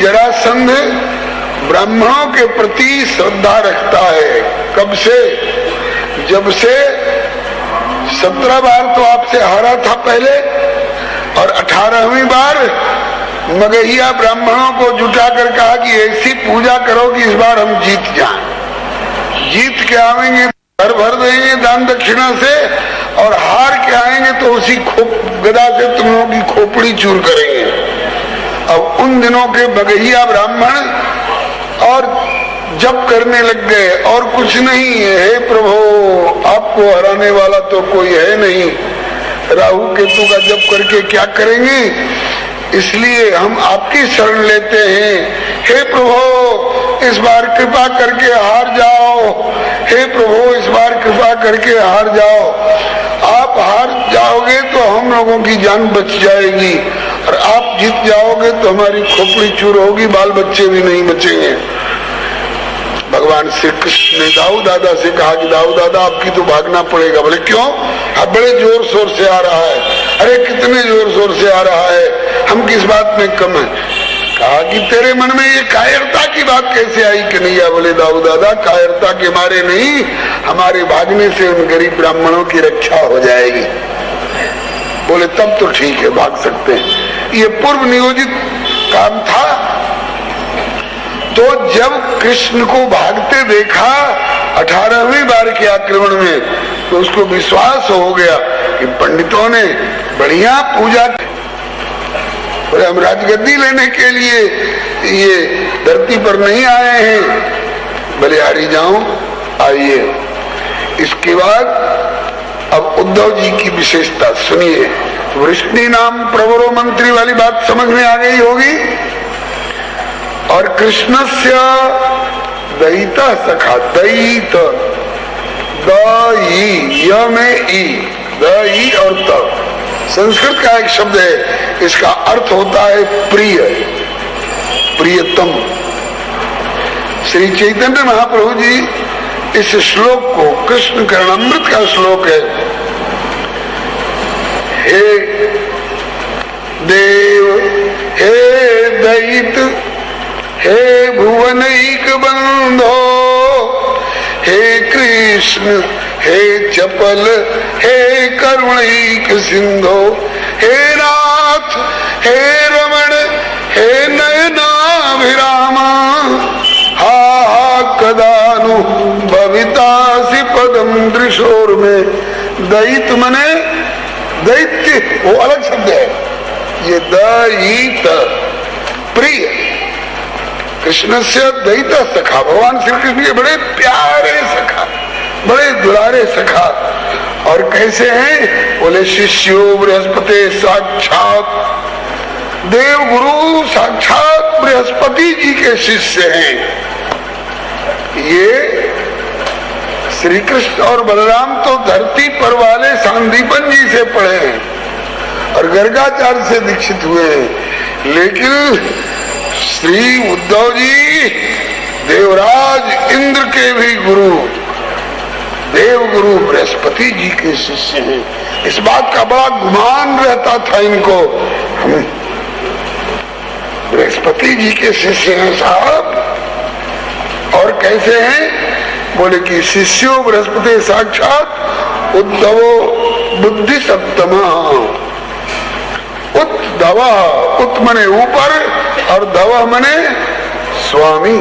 जरासंध ब्राह्मणों के प्रति श्रद्धा रखता है। कब से? जब से 17 बार तो आपसे हारा था पहले, और 18वीं बार मगहिया ब्राह्मणों को जुटाकर कहा कि ऐसी पूजा करो कि इस बार हम जीत जाएं। जीत के आवेंगे घर भर देंगे दान दक्षिणा से, और हार के आएंगे तो उसी गदा से तुम लोगों की खोपड़ी चूर करेंगे। अब उन दिनों के मगहिया ब्राह्मण और जप करने लग गए, और कुछ नहीं है, हे प्रभु आपको हराने वाला तो कोई है नहीं, राहु केतु का जप करके क्या करेंगे, इसलिए हम आपकी शरण लेते हैं। हे प्रभु इस बार कृपा करके हार जाओ, हे प्रभु इस बार कृपा करके हार जाओ। आप हार जाओगे तो हम लोगों की जान बच जाएगी, और आप जीत जाओगे तो हमारी खोपड़ी चूर होगी, बाल बच्चे भी नहीं बचेंगे। भगवान श्री कृष्ण ने दाऊ दादा से कहा कि दाऊ दादा आपकी तो भागना पड़ेगा। बोले क्यों? अब बड़े जोर शोर से आ रहा है। अरे कितने जोर शोर से आ रहा है, हम किस बात में कम है? कहा कि तेरे मन में ये कायरता की बात कैसे आई कन्हैया? बोले दाऊ दादा कायरता के मारे नहीं, हमारे भागने से उन गरीब ब्राह्मणों की रक्षा हो जाएगी। बोले तब तो ठीक है, भाग सकते हैं। ये पूर्व नियोजित काम था। तो जब कृष्ण को भागते देखा 18वीं बार के आक्रमण में, तो उसको विश्वास हो गया कि पंडितों ने बढ़िया पूजा। बोले हम राजगद्दी लेने के लिए ये धरती पर नहीं आए हैं। बोले हरि जाओ, आइए। इसके बाद अब उद्धव जी की विशेषता सुनिए। वृष्णि नाम प्रवरो मंत्री वाली बात समझ में आ गई होगी। और कृष्णस्य दयिता सखा, दयित दई य में ई, दई और त संस्कृत का एक शब्द है, इसका अर्थ होता है प्रिय, प्रियतम। श्री चैतन्य महाप्रभु जी इस श्लोक को, कृष्ण कर्णामृत का श्लोक है, हे देव हे दयित हे भुवनैक बंधो, हे कृष्ण हे चपल हे करुणैक सिंधो, हे नाथ हे रमण हे नयनाभिरामा, हा हा कदानु भवितासि पदम दृशोर में। दयित मने दैत्य, वो अलग शब्द है। ये दयित प्रिय, कृष्ण से दयित सखा, भगवान श्री कृष्ण के बड़े प्यारे सखा, बड़े दुलारे सखा। और कैसे हैं? बोले शिष्यो बृहस्पति साक्षात, देव गुरु साक्षात बृहस्पति जी के शिष्य हैं। ये श्री कृष्ण और बलराम तो धरती पर वाले सांदीपन जी से पढ़े हैं और गर्गाचार्य से दीक्षित हुए हैं, लेकिन श्री उद्धव जी देवराज इंद्र के भी गुरु, देव गुरु बृहस्पति जी के शिष्य हैं। इस बात का बड़ा गुमान रहता था इनको, बृहस्पति जी के शिष्य हैं साहब। और कैसे हैं? बोले कि शिष्यो बृहस्पति साक्षात उद्धवो बुद्धि सप्तमा। उद्धव, उत मने ऊपर और धव मने स्वामी,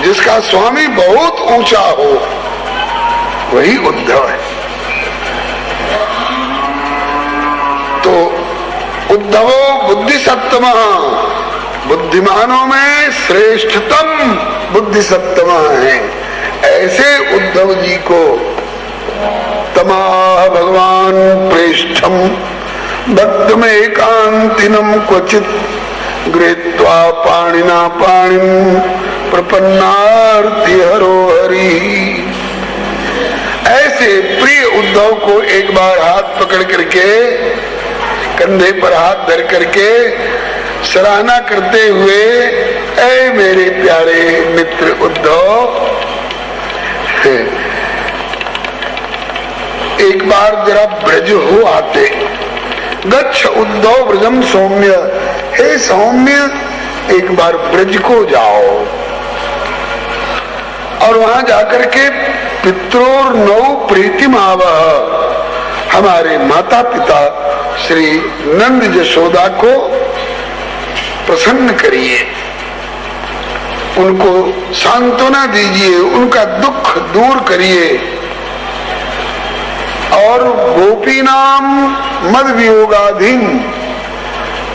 जिसका स्वामी बहुत ऊंचा हो वही उद्धव है। तो उद्धवो बुद्धि सप्तमा, बुद्धिमानों में श्रेष्ठतम बुद्धि सप्तमा है। ऐसे उद्धव जी को तमा भगवान प्रेष्ठम भक्त में एकांतिनम क्वचित गृहीत्वा पाणिना पाणिम प्रपन्नार्ति हरो हरि। ऐसे प्रिय उद्धव को एक बार हाथ पकड़ करके, कंधे पर हाथ धर करके सराहना करते हुए, ऐ मेरे प्यारे मित्र उद्धव, एक बार जरा ब्रज हो आते। गच्छ उद्धव ब्रजम सौम्य, हे सौम्य एक बार ब्रज को जाओ और वहां जाकर के पित्रोर नौ प्रीतिम आवह, हमारे माता पिता श्री नंद यशोदा को प्रसन्न करिए, उनको सांत्वना दीजिए, उनका दुख दूर करिए। और गोपी नाम मद वियोगाधीन,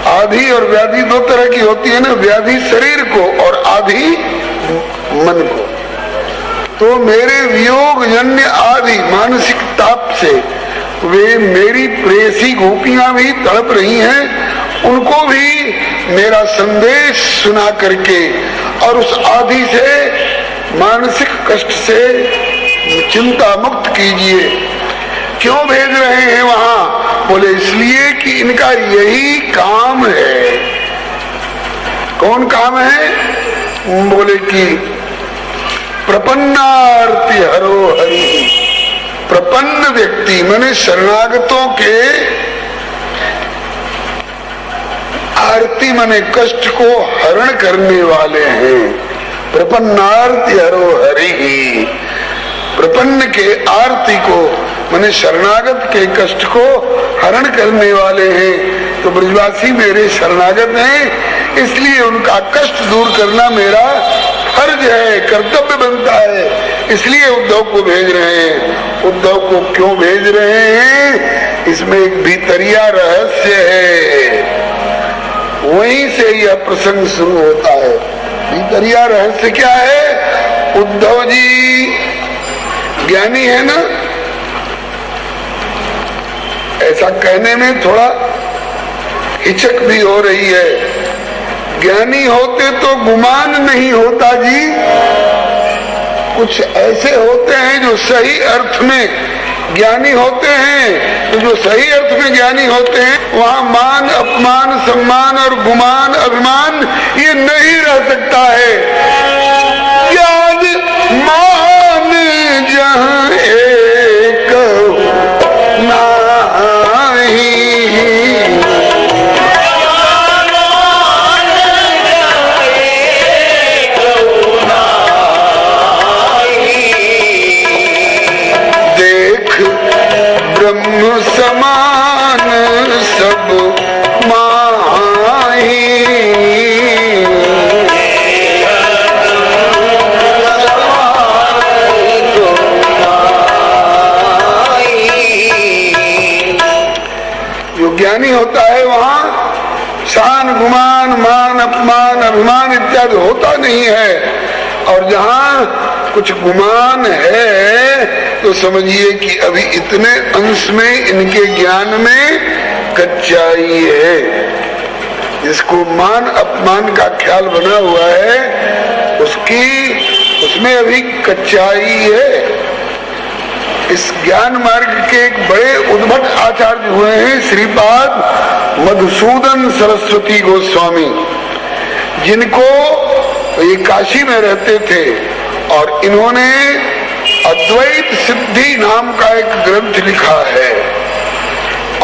आधि और व्याधि दो तरह की होती है ना, व्याधि शरीर को और आधि मन को। तो मेरे वियोग जन्य आदि मानसिक ताप से वे मेरी प्रेसी गोपियां भी तड़प रही हैं, उनको भी मेरा संदेश सुना करके और उस आदि से मानसिक कष्ट से चिंता मुक्त कीजिए। क्यों भेज रहे हैं वहां? बोले इसलिए कि इनका यही काम है। कौन काम है? बोले कि प्रपन्नार्ति हरो हरि, प्रपन्न व्यक्ति माने शरणागतों के आरती माने कष्ट को हरण करने वाले हैं। प्रपन्नार्ति हरो हरि, प्रपन्न के आरती को माने शरणागत के कष्ट को हरण करने वाले हैं। तो ब्रजवासी मेरे शरणागत हैं, इसलिए उनका कष्ट दूर करना मेरा फर्ज है, कर्तव्य बनता है, इसलिए उद्धव को भेज रहे हैं। उद्धव को क्यों भेज रहे हैं? इसमें एक भीतरिया रहस्य है, वहीं से यह प्रसंग शुरू होता है। भीतरिया रहस्य क्या है? उद्धव जी ज्ञानी है ना, ऐसा कहने में थोड़ा हिचक भी हो रही है। ज्ञानी होते तो गुमान नहीं होता जी, कुछ ऐसे होते हैं जो सही अर्थ में ज्ञानी होते हैं। तो जो सही अर्थ में ज्ञानी होते हैं वहां मान अपमान सम्मान और गुमान अभिमान ये नहीं रह सकता है। ज्ञान मान जहां एक नाही, ब्रह्म समान सब माही। जो ज्ञानी होता है वहाँ शान गुमान मान अपमान अभिमान इत्यादि होता नहीं है। और जहाँ कुछ गुमान है तो समझिए कि अभी इतने अंश में इनके ज्ञान में कच्चाई है। जिसको मान अपमान का ख्याल बना हुआ है उसमें अभी कच्चाई है। इस ज्ञान मार्ग के एक बड़े उद्भट आचार्य हुए हैं श्रीपाद मधुसूदन सरस्वती गोस्वामी, जिनको ये काशी में रहते थे और इन्होंने अद्वैत सिद्धि नाम का एक ग्रंथ लिखा है।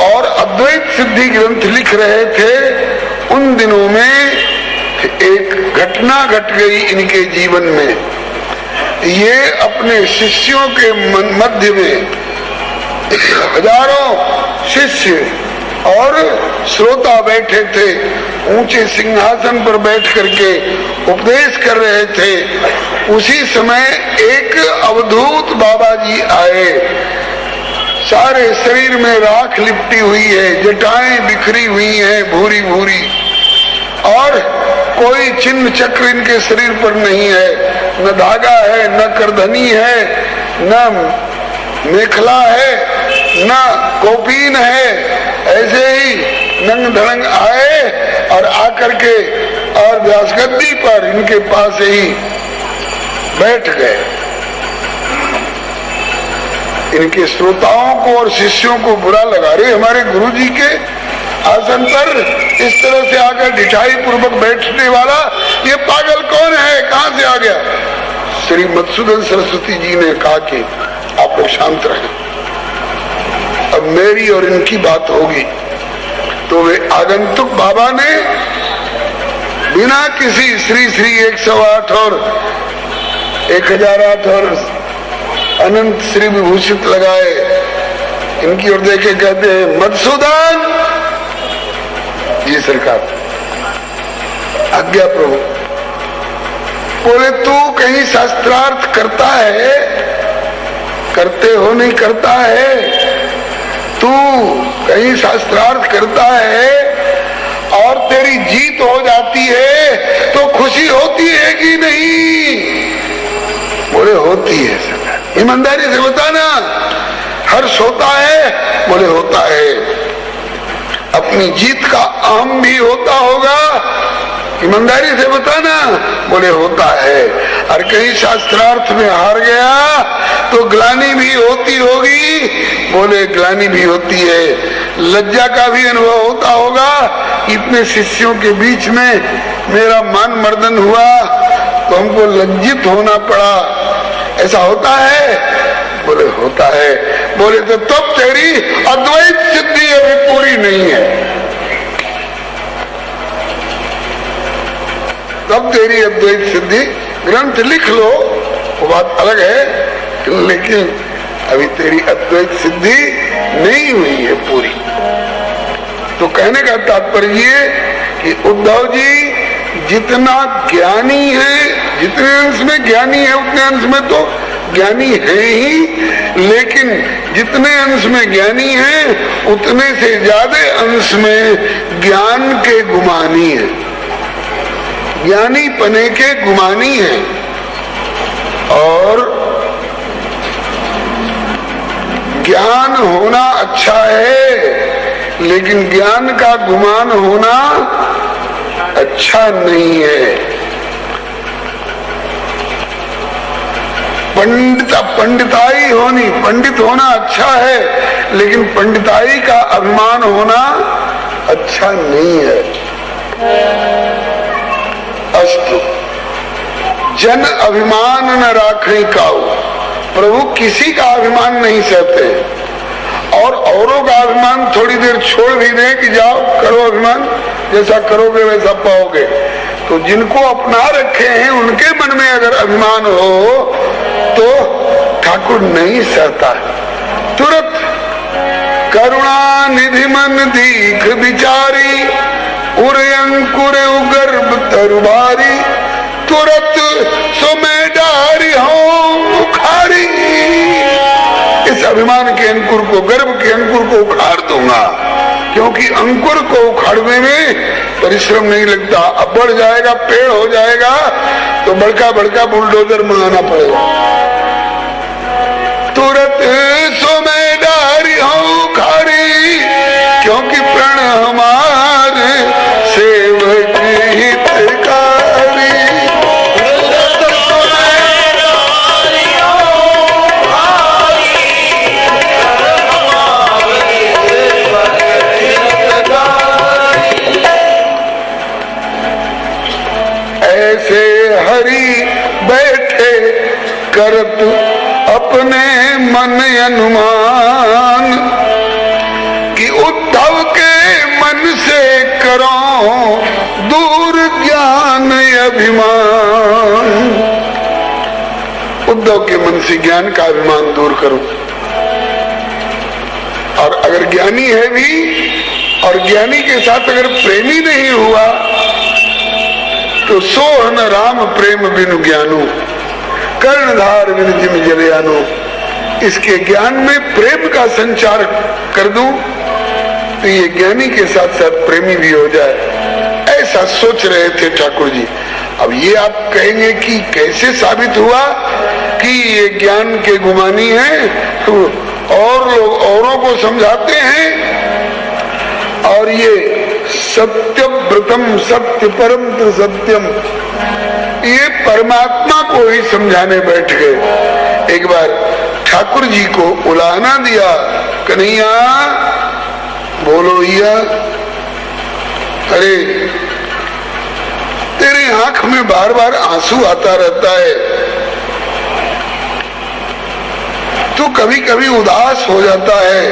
और अद्वैत सिद्धि ग्रंथ लिख रहे थे उन दिनों में एक घटना घट गई इनके जीवन में। ये अपने शिष्यों के मध्य में हजारों शिष्य और श्रोता बैठे थे, ऊंचे सिंहासन पर बैठ करके उपदेश कर रहे थे। उसी समय एक अवधूत बाबा जी आए, सारे शरीर में राख लिपटी हुई है, जटाएं बिखरी हुई हैं भूरी भूरी, और कोई चिन्ह चक्र इनके शरीर पर नहीं है, न धागा है, न करधनी है, न मेखला है, न कौपीन है। ऐसे ही नंग धड़ंग आए और आकर के और व्यासगद्दी पर इनके पास ही बैठ गए। इनके श्रोताओं को और शिष्यों को बुरा लगा, रहे हमारे गुरुजी के आसन पर इस तरह से आकर ढिठाई पूर्वक बैठने वाला ये पागल कौन है, कहां से आ गया? श्री मधुसूदन सरस्वती जी ने कहा कि आप लोग शांत रहें, अब मेरी और इनकी बात होगी। तो वे आगंतुक बाबा ने बिना किसी श्री श्री 108 और 1008 और अनंत श्री विभूषित लगाए इनकी ओर देखे कहते हैं मधुसूदन जी सरकार आज्ञा प्रभु। बोले तू कहीं शास्त्रार्थ करता है, करते हो नहीं करता है, तू कहीं शास्त्रार्थ करता है और तेरी जीत हो जाती है तो खुशी होती है कि नहीं? बोले होती है सरकार। ईमानदारी से बताना हर्ष होता है? बोले होता है। अपनी जीत का आम भी होता होगा? ईमानदारी से बताना। बोले होता है। और कहीं शास्त्रार्थ में हार गया तो ग्लानि भी होती होगी? बोले ग्लानि भी होती है। लज्जा का भी अनुभव होता होगा, इतने शिष्यों के बीच में मेरा मान मर्दन हुआ तो हमको लज्जित होना पड़ा, ऐसा होता है? बोले होता है। बोले तो तब तेरी अद्वैत सिद्धि अभी पूरी नहीं है, तब तेरी अद्वैत सिद्धि। ग्रंथ लिख लो वो बात अलग है, लेकिन अभी तेरी अद्वैत सिद्धि नहीं हुई है पूरी। तो कहने का तात्पर्य ये कि उद्धव जी जितना ज्ञानी है, जितने अंश में ज्ञानी है उतने अंश में तो ज्ञानी है ही, लेकिन जितने अंश में ज्ञानी है उतने से ज्यादा अंश में ज्ञान के गुमानी है, ज्ञानी पने के गुमानी है। और ज्ञान होना अच्छा है, लेकिन ज्ञान का गुमान होना अच्छा नहीं है। पंडिताई होनी, पंडित होना अच्छा है, लेकिन पंडिताई का अभिमान होना अच्छा नहीं है। अस्तु जन अभिमान न राखी काऊ। प्रभु किसी का अभिमान नहीं सहते, और औरों का अभिमान थोड़ी देर छोड़ भी दें कि जाओ करो अभिमान, जैसा करोगे वैसा पाओगे। तो जिनको अपना रखे हैं उनके मन में अगर अभिमान हो तो ठाकुर नहीं सहता है। तुरंत करुणा निधि मन दीख विचारी, उरे अंकुर गर्भ तरुबारी, तुरंत सो मैं डारी हूँ उखाड़ी। इस अभिमान के अंकुर को, गर्भ के अंकुर को उखाड़ दूंगा, क्योंकि अंकुर को उखाड़ने में परिश्रम नहीं लगता। अब बढ़ जाएगा, पेड़ हो जाएगा तो बड़का बड़का बुलडोजर मंगाना पड़ेगा। तुरंत सो मैं डारी हूँ उखाड़ी, क्योंकि प्रण हमारे सेवक हितकारी। ऐसे हरि बैठे करत अपने मन अनुमान, कि उद्धव के मन से करो दूर ज्ञान अभिमान। उद्धव के मन से ज्ञान का अभिमान दूर करो। और अगर ज्ञानी है भी और ज्ञानी के साथ अगर प्रेमी नहीं हुआ तो सोहन राम प्रेम बिनु ज्ञानु, कर्णधार बिनु जिम जलयानु। इसके ज्ञान में प्रेम का संचार कर दूं तो ये ज्ञानी के साथ साथ प्रेमी भी हो जाए, ऐसा सोच रहे थे ठाकुर जी। अब ये आप कहेंगे कि कैसे साबित हुआ कि ये ज्ञान के गुमानी है? तो और लोग औरों को समझाते हैं, और ये सत्यम व्रतम सत्य परम सत्यम, ये परमात्मा को ही समझाने बैठ गए। एक बार ठाकुर जी को उलाहना दिया, कन्हैया बोलो भैया, अरे तेरे आंख में बार बार आंसू आता रहता है, तू कभी कभी उदास हो जाता है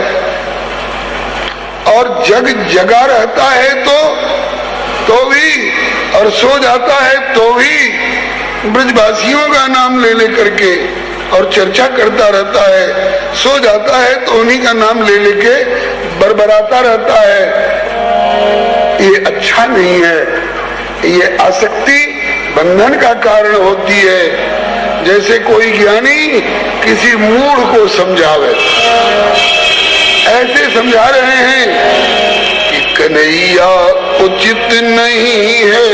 और जग जगा रहता है तो तो भी, और सो जाता है तो भी ब्रजवासियों का नाम ले लेकर के और चर्चा करता रहता है। सो जाता है तो उन्हीं का नाम ले लेके बरबराता रहता है। ये अच्छा नहीं है। ये आसक्ति बंधन का कारण होती है। जैसे कोई ज्ञानी किसी मूढ़ को समझावे, ऐसे समझा रहे हैं कि कन्हैया उचित नहीं है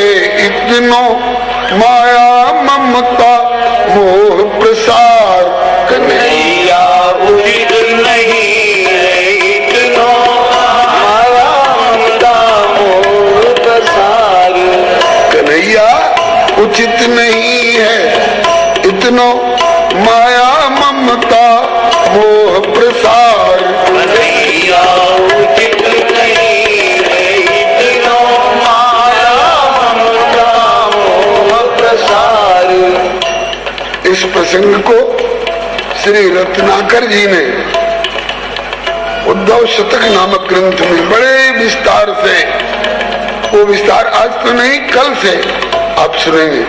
इतनो माया ममता मोह प्रसार। कन्हैया उचित नहीं है इतनो माया ममता मोह प्रसार। कन्हैया उचित नहीं है इतनो माया ममता मोह प्रसार। कन्हैया उचित नहीं है इतनो माया ममता मोह प्रसार। इस प्रसंग को श्री रत्नाकर जी ने उद्धव शतक नामक ग्रंथ में बड़े विस्तार से, वो विस्तार आज तो नहीं कल से आप सुनेंगे,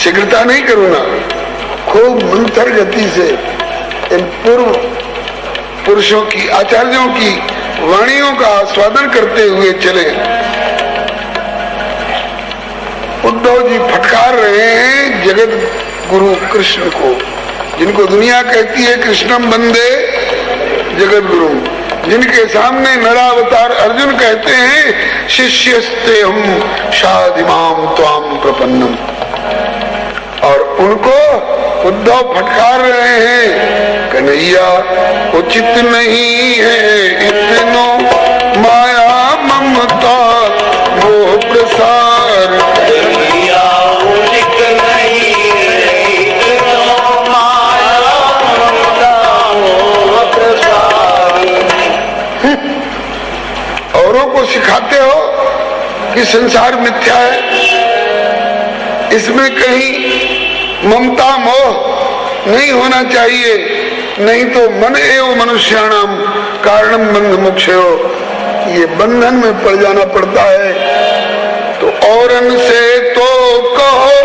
शीघ्रता नहीं करूंगा, खूब मंथर गति से इन पूर्व पुरुषों की, आचार्यों की वाणियों का आस्वादन करते हुए चले। उद्धव जी फटकार रहे हैं जगत गुरु कृष्ण को, जिनको दुनिया कहती है कृष्णम वंदे जगत गुरु, जिनके सामने नरावतार अर्जुन कहते हैं शिष्यस्ते हम शादिमाम त्वाम प्रपन्नम, और उनको उद्धव फटकार रहे हैं कन्हैया उचित नहीं है इतनो माया ममता मोह प्रसार। कन्हैया उचित नहीं है इतनो माया ममता मोह प्रसार। औरों को सिखाते हो कि संसार मिथ्या है, इसमें कहीं ममता मोह नहीं होना चाहिए, नहीं तो मन एवं मनुष्याणाम कारणम बंध मोक्षयो, ये बंधन में पड़ जाना पड़ता है। तो औरन से तो कहो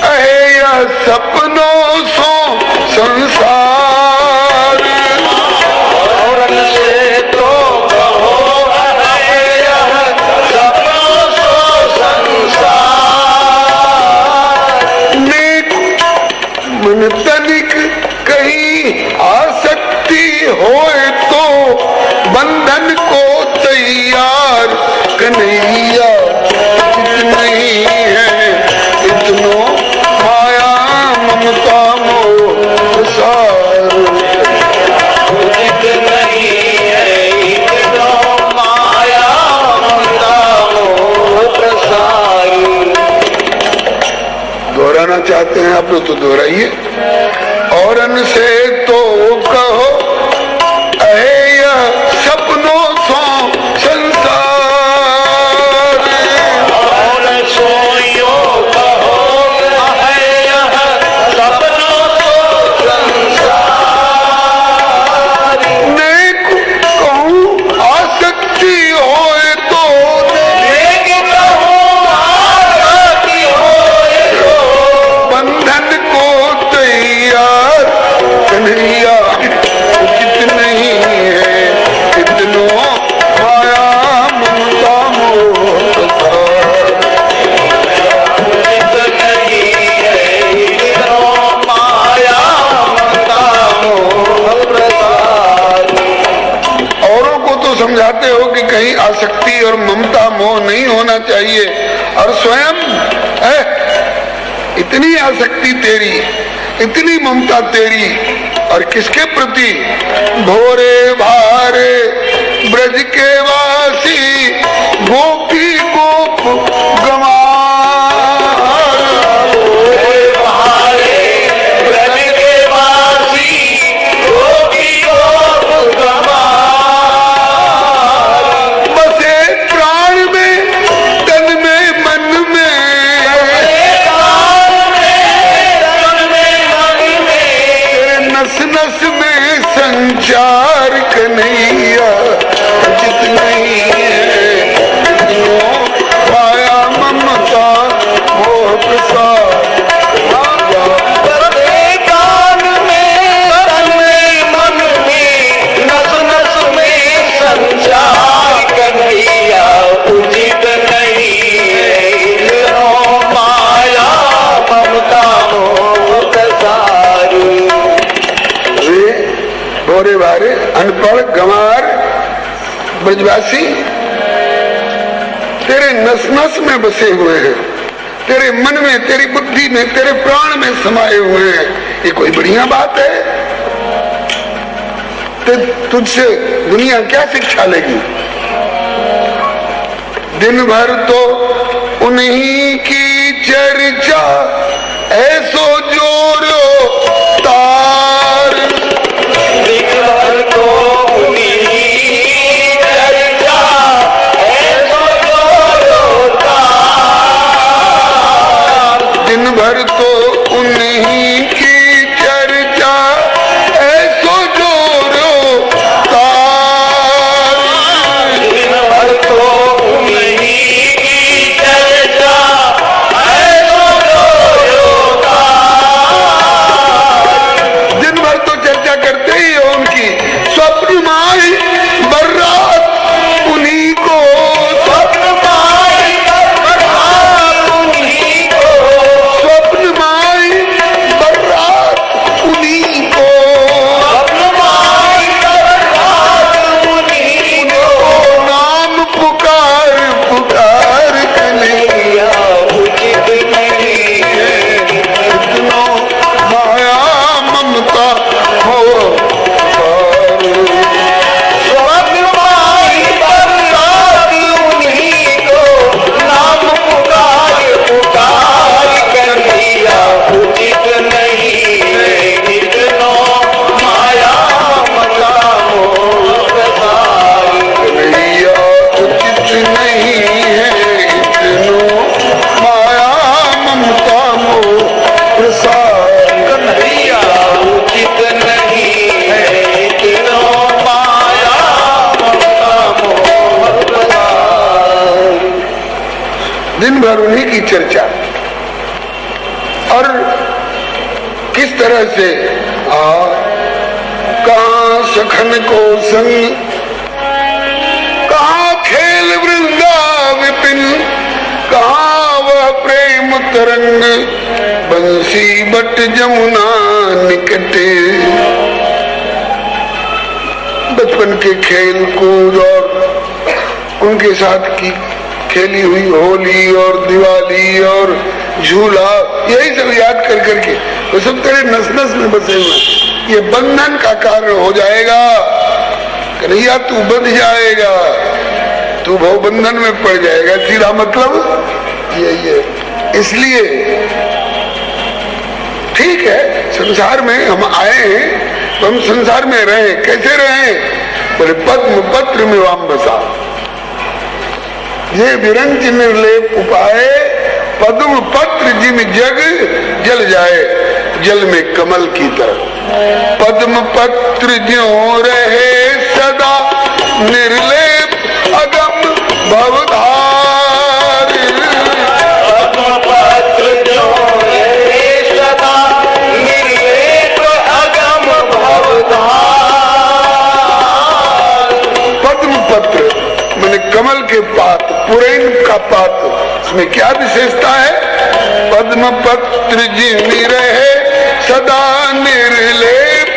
अहे यह सपनों सो संसार। औरन से तो कहो अहे यह सपनों सो संसार। नेक मन तनिक कहीं आसक्ति होए तो बंधन को तैयार। कन्हैया उचित नहीं है इतनो माया ममता मोह प्रसार। उचित नहीं है इतनो माया ममता मोह प्रसार। दोहराना चाहते हैं आप लोग तो दोहराइए। औरन से तो कहो अहे यह सपनों सो संसार। और सोयो कहो अहे यह सपनों सो संसार। नेक कहूँ आसक्ति होए तो नेक कहूँ आसक्ति होए तो बंधन को तैयार। कन्हैया उचित नहीं है इतनो माया ममता मोह प्रसार। उचित नहीं है इतनो माया ममता मोह प्रसार। औरों को तो समझाते हो कि कहीं आसक्ति और ममता मोह नहीं होना चाहिए, और स्वयं इतनी आसक्ति तेरी, इतनी ममता तेरी, और किसके प्रति? भोरे भारे ब्रज के वासी गोपी गोप गमार। भोरे भारे ब्रज के वासी गोपी गोप गमार। बसे प्राण में तन में मन में नस नस में संचार। कन्हैया उचित नहीं है अनपढ़ गंवार ब्रजवासी तेरे नस नस में बसे हुए हैं, तेरे मन में, तेरी बुद्धि में, तेरे प्राण में समाये हुए हैं। ये कोई बढ़िया बात है? तो तुझसे दुनिया क्या शिक्षा लेगी? दिन भर तो उन्हीं की चर्चा ऐसो जोरो तार, दिन भर तो उन्हीं की चर्चा ऐसो जोरो तार, दिन भर तो उन्हीं की चर्चा ऐसो जोरो तार, दिन भर तो उन्हीं की चर्चा ऐसो जोरो तार, दिन भर तो चर्चा करते ही हो उनकी। स्वप्न माई बर्रात उन्हीं को, स्वप्न माई बर्रात उन्हीं को, स्वप्न माई बर्रात उन्हीं को, स्वप्न माई बर्रात उन्हीं को, नाम पुकार पुकार कन्हैया उचित नहीं है इतनो माया ममता हो पार। स्वप्न माई बर्रात उन्हीं को, नाम पुकार पुकार कन्हैया उचित नहीं है इतनो माया ममता मोह प्रसार। कन्हैया उचित नहीं है इतनो माया ममता मोह प्रसार। कन्हैया उचित नहीं है इतनो माया ममता मोह प्रसार। दिन भर उन्हीं की चर्चा, और किस तरह से कहाँ सखन को संग, कहाँ खेल वृंदा विपिन, कहाँ वह प्रेम तरंग, बंसी बट जमुना निकट। बचपन के खेल कूद और उनके साथ की खेली हुई होली और दिवाली और झूला, यही सब याद कर करके वो सब तेरे नस नस में बसे हुए। ये बंधन का कारण हो जाएगा कन्हैया, तू बंध जाएगा, तू भव बंधन में पड़ जाएगा। सीधा मतलब ये इसलिए ठीक है, संसार में हम आए हैं तो हम संसार में रहे, कैसे रहे? बोले पद्म पत्र में वाम बसा, ये विरंच निर्लेप उपाय, पद्म पत्र जिम जग जल जाए, जल में कमल की तरह। पद्म पत्र ज्यों रहे सदा निर्लेप अगम भवधार, पद्म पत्र ज्यों रहे सदा निर्लेप अगम भवधार। पद्म पत्र मैंने कमल के पात, पुरैन का पात, इसमें क्या विशेषता है? पद्म पत्र जिम रहे सदा निर्लेप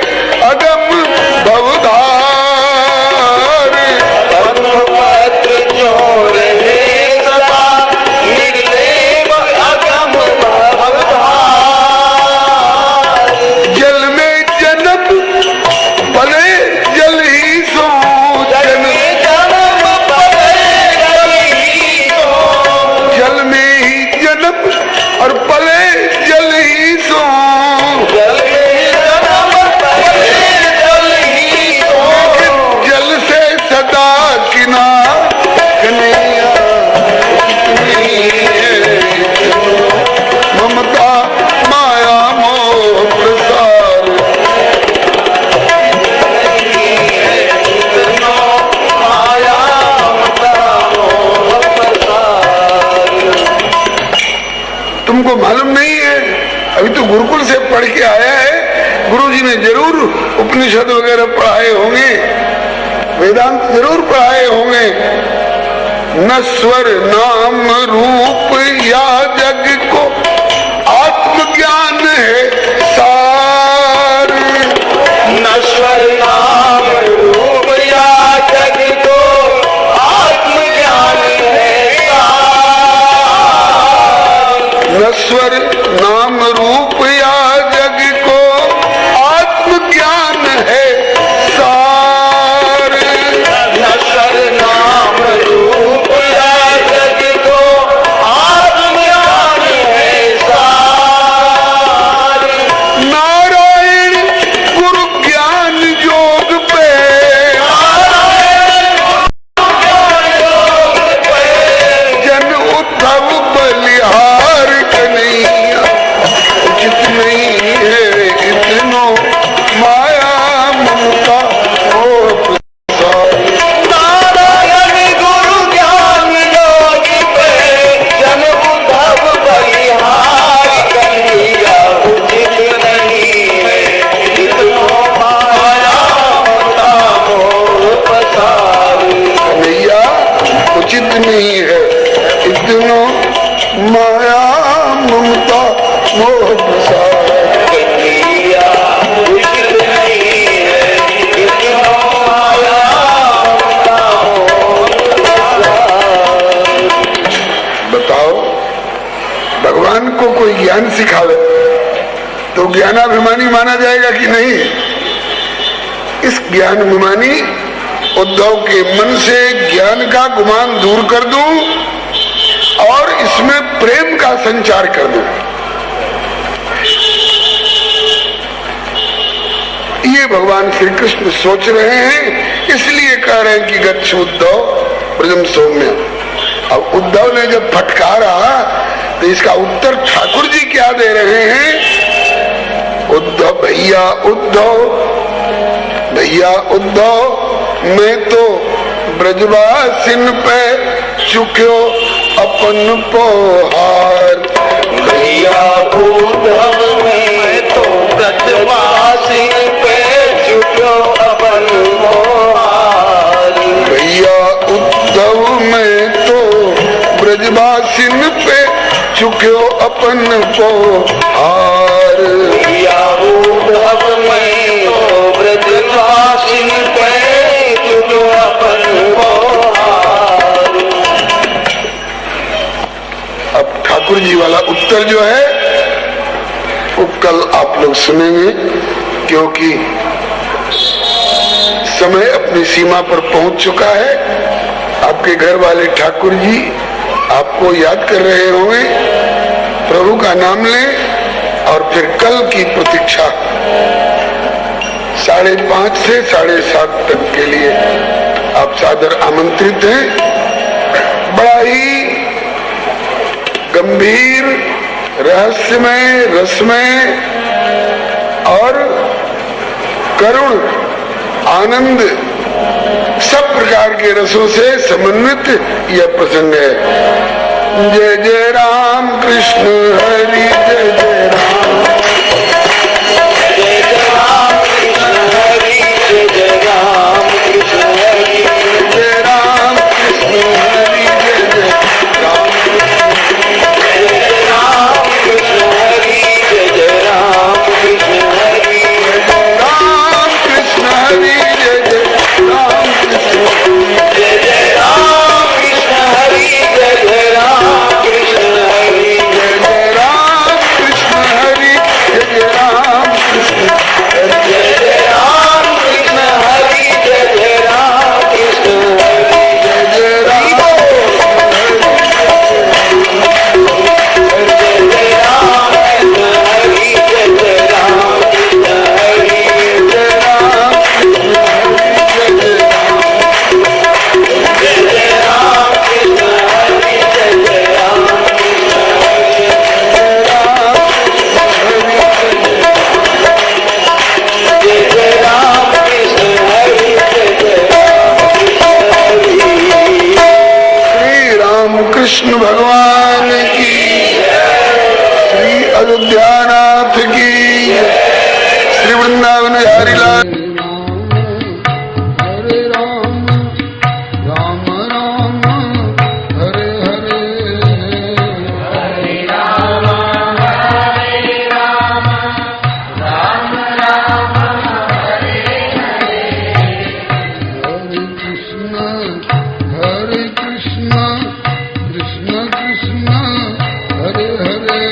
अगम भवधार, पद्म पत्र ज्यों रहे सदा निर्लेप अगम भवधार। जल में जन्म पले जल ही सो, जल में जन्म पले जल ही सो, जल में ही जन्म और पले जल ही सो, जल में जन्म पले जल ही सो, जल से सदा किना कन्हैया ममता माया मोह प्रसार। इतनो माया ममता मोह प्रसार। तुमको मालूम नहीं है, अभी तो गुरुकुल से पढ़ के आया है, गुरुजी ने जरूर उपनिषद वगैरह पढ़ाए होंगे, वेदांत जरूर पढ़ाए होंगे। नश्वर नाम रूप या जग को आत्मज्ञान है सार, नश्वर नाम रूप ज्ञान सिखावे तो ज्ञानाभिमानी माना जाएगा कि नहीं? इस ज्ञानाभिमानी उद्धव के मन से ज्ञान का गुमान दूर कर दूं और इसमें प्रेम का संचार कर दूं। ये भगवान श्री कृष्ण सोच रहे हैं, इसलिए कह रहे हैं कि गच्छ उद्धव ब्रजम सौम्य। अब उद्धव ने जब फटकारा तो इसका उत्तर ठाकुर जी क्या दे रहे हैं? उद्धव भैया उद्धव मैं तो ब्रजवासिन पे चुक्यो अपन पोहार। भैया उद्धव में तो ब्रजवासिन पे चुक्यो अपन पोहार। भैया उद्धव में तो ब्रजवासिन पे चुक्यो अपन पोहार। भैया उद्धव में तो ब्रजवासिन पे चुक्यो अपन पोहार। अब ठाकुर जी वाला उत्तर जो है वो कल आप लोग सुनेंगे, क्योंकि समय अपनी सीमा पर पहुंच चुका है। आपके घर वाले ठाकुर जी आपको याद कर रहे होंगे। प्रभु का नाम लें और फिर कल की प्रतीक्षा 5:30 से 7:30 तक के लिए आप सादर आमंत्रित हैं। बड़ा ही गंभीर, रहस्यमय, रसमय और करुण, आनंद, सब प्रकार के रसों से समन्वित यह प्रसंग है। जय जय राम कृष्ण हरि, जय जय राम, जय जय राम कृष्ण हरि, जय जय राम कृष्ण हरि, जय राम कृष्ण हरि, जय जय राम, जय जय राम कृष्ण हरि, जय जय राम कृष्ण हरि, राम कृष्ण हरि, जय जय राम कृष्ण, जय जय राम कृष्ण हरि, जय जय राम कृष्ण हरि, जय जय राम कृष्ण हरि, जय जय राम कृष्ण हरि, जय जय राम कृष्ण हरि, जय जय राम कृष्ण हरि, जय जय राम जय जय राम कृष्ण हरि, जय जय राम कृष्ण हरि, जय राम कृष्ण हरि, जय जय जय जय राम कृष्ण हरि, जय जय राम कृष्ण हरि, जय जय राम कृष्ण हरि, जय जय राम कृष्ण हरि। श्री राम कृष्ण भगवान की, श्री अयोध्यानाथ की, श्री वृंदावन बिहारी लाल। हरे राम, राम राम, हरे हरे, हरे राम, हरे राम, राम राम, हरे हरे, हरे कृष्ण, कृष्ण कृष्ण, हरे हरे।